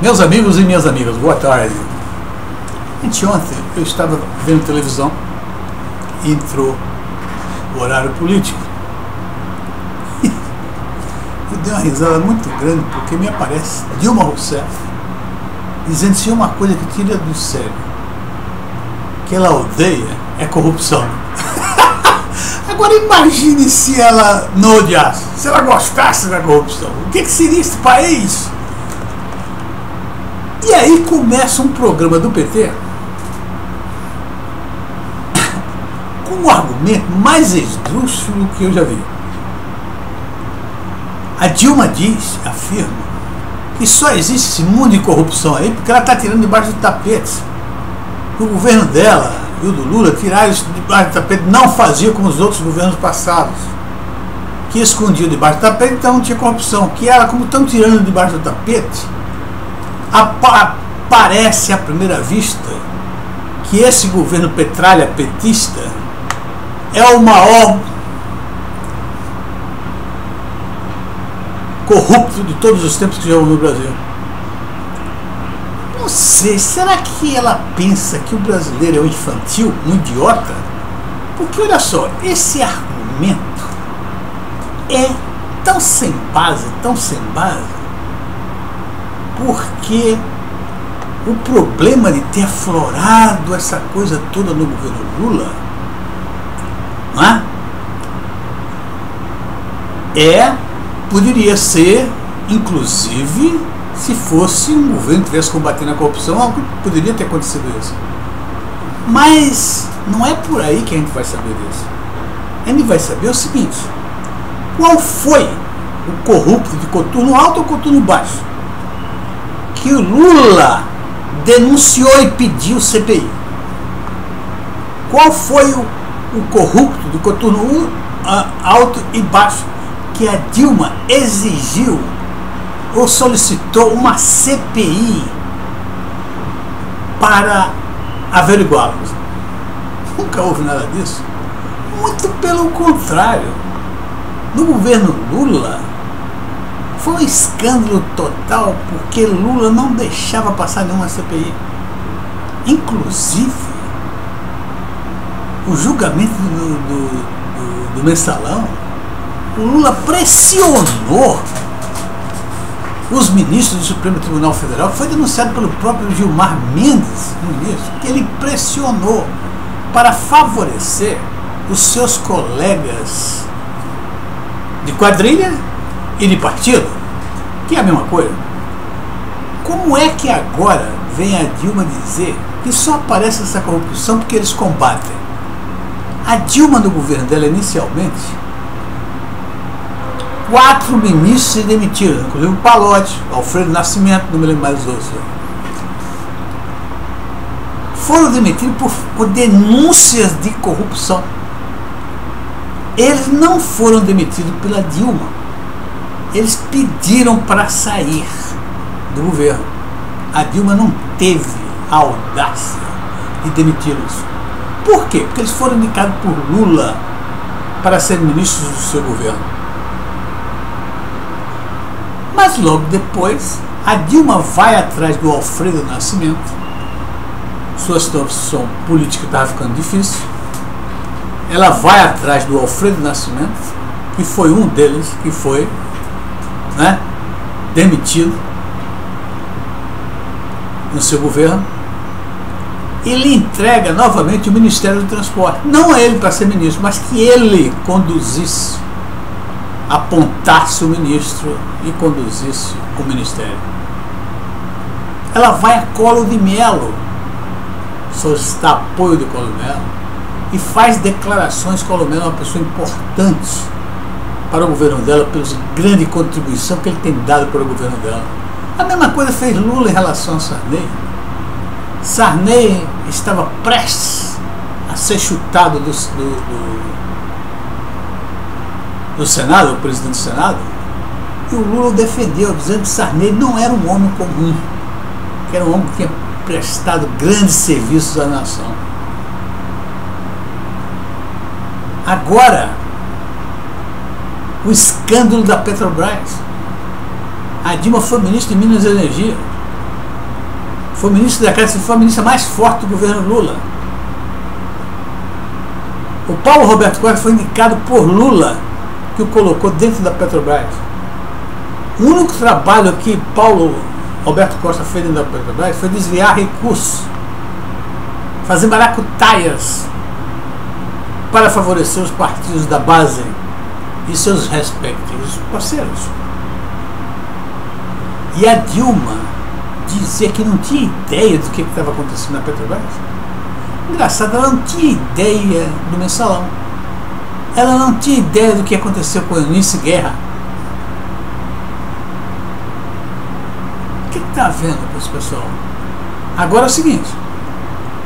Meus amigos e minhas amigas, boa tarde. Ontem eu estava vendo televisão e entrou o horário político. Eu dei uma risada muito grande porque me aparece Dilma Rousseff dizendo se uma coisa que tira do sério, que ela odeia, é corrupção. Agora imagine se ela não odiasse, se ela gostasse da corrupção. O que seria esse país? E aí começa um programa do PT com um argumento mais esdrúxulo que eu já vi. A Dilma afirma que só existe esse mundo de corrupção aí porque ela está tirando debaixo do tapete. O governo dela e o do Lula tiraram isso debaixo do tapete, não fazia como os outros governos passados, que escondiam debaixo do tapete, então não tinha corrupção. Que ela, como estão tirando debaixo do tapete, parece à primeira vista que esse governo petralha petista é o maior corrupto de todos os tempos que já houve no Brasil. Não sei, será que ela pensa que o brasileiro é um infantil, um idiota? Porque olha só, esse argumento é tão sem base, porque o problema de ter aflorado essa coisa toda no governo Lula, não é? Poderia ser, inclusive, se fosse um governo que estivesse combatendo a corrupção, algo poderia ter acontecido isso. Mas não é por aí que a gente vai saber disso. A gente vai saber o seguinte: qual foi o corrupto de coturno alto ou coturno baixo que o Lula denunciou e pediu CPI? Qual foi o corrupto de coturno alto e baixo que a Dilma exigiu ou solicitou uma CPI para averiguá-los? Nunca houve nada disso. Muito pelo contrário. No governo Lula foi um escândalo total, porque Lula não deixava passar nenhuma CPI. Inclusive, o julgamento do mensalão, o Lula pressionou os ministros do Supremo Tribunal Federal, que foi denunciado pelo próprio Gilmar Mendes, ministro, que ele pressionou para favorecer os seus colegas de quadrilha e de partido, que é a mesma coisa. Como é que agora vem a Dilma dizer que só aparece essa corrupção porque eles combatem? A Dilma, no governo dela, inicialmente, 4 ministros se demitiram, inclusive o Palocci, Alfredo Nascimento, não me lembro mais os outros. Foram demitidos por denúncias de corrupção. Eles não foram demitidos pela Dilma. Eles pediram para sair do governo. A Dilma não teve a audácia de demiti-los. Por quê? Porque eles foram indicados por Lula para serem ministros do seu governo. Mas logo depois, a Dilma vai atrás do Alfredo Nascimento. Sua situação política estava ficando difícil. Ela vai atrás do Alfredo Nascimento, que foi um deles que foi, demitido no seu governo. Ele entrega novamente o Ministério do Transporte. Não a ele para ser ministro, mas que ele conduzisse, apontasse o ministro e conduzisse o ministério. Ela vai a Collor de Mello, solicitar apoio de Collor de Mello, e faz declarações. Collor de Mello é uma pessoa importante para o governo dela, pela grande contribuição que ele tem dado para o governo dela. A mesma coisa fez Lula em relação a Sarney. Sarney estava prestes a ser chutado do Senado, o presidente do Senado, e o Lula defendeu, dizendo que Sarney não era um homem comum, que era um homem que tinha prestado grandes serviços à nação. Agora, o escândalo da Petrobras. A Dilma foi ministra de Minas e Energia. foi ministro da Casa, foi a ministra mais forte do governo Lula. O Paulo Roberto Costa foi indicado por Lula, que o colocou dentro da Petrobras. O único trabalho que Paulo Roberto Costa fez dentro da Petrobras foi desviar recursos, fazer maracutaias para favorecer os partidos da base e seus respectivos parceiros. E a Dilma dizer que não tinha ideia do que estava acontecendo na Petrobras. Engraçado, ela não tinha ideia do mensalão. Ela não tinha ideia do que aconteceu com a Eunice Guerra. O que está havendo com esse pessoal? Agora é o seguinte,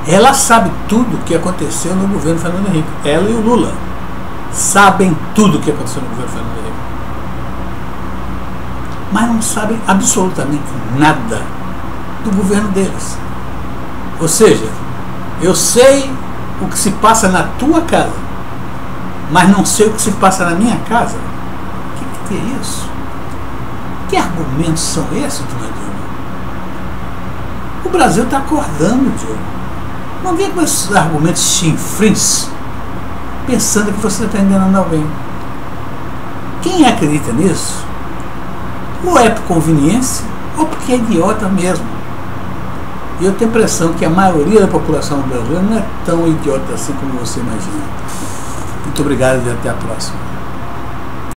ela sabe tudo o que aconteceu no governo Fernando Henrique. Ela e o Lula sabem tudo o que aconteceu no governo Fernando Henrique. Mas não sabem absolutamente nada do governo deles. Ou seja, eu sei o que se passa na tua casa, mas não sei o que se passa na minha casa. O que é isso? Que argumentos são esses, dona Dilma? O Brasil está acordando, Dilma. Não venha com esses argumentos chinfrins, pensando que você está enganando alguém. Quem acredita nisso, ou é por conveniência, ou porque é idiota mesmo. E eu tenho a impressão que a maioria da população brasileira não é tão idiota assim como você imagina. Muito obrigado e até a próxima.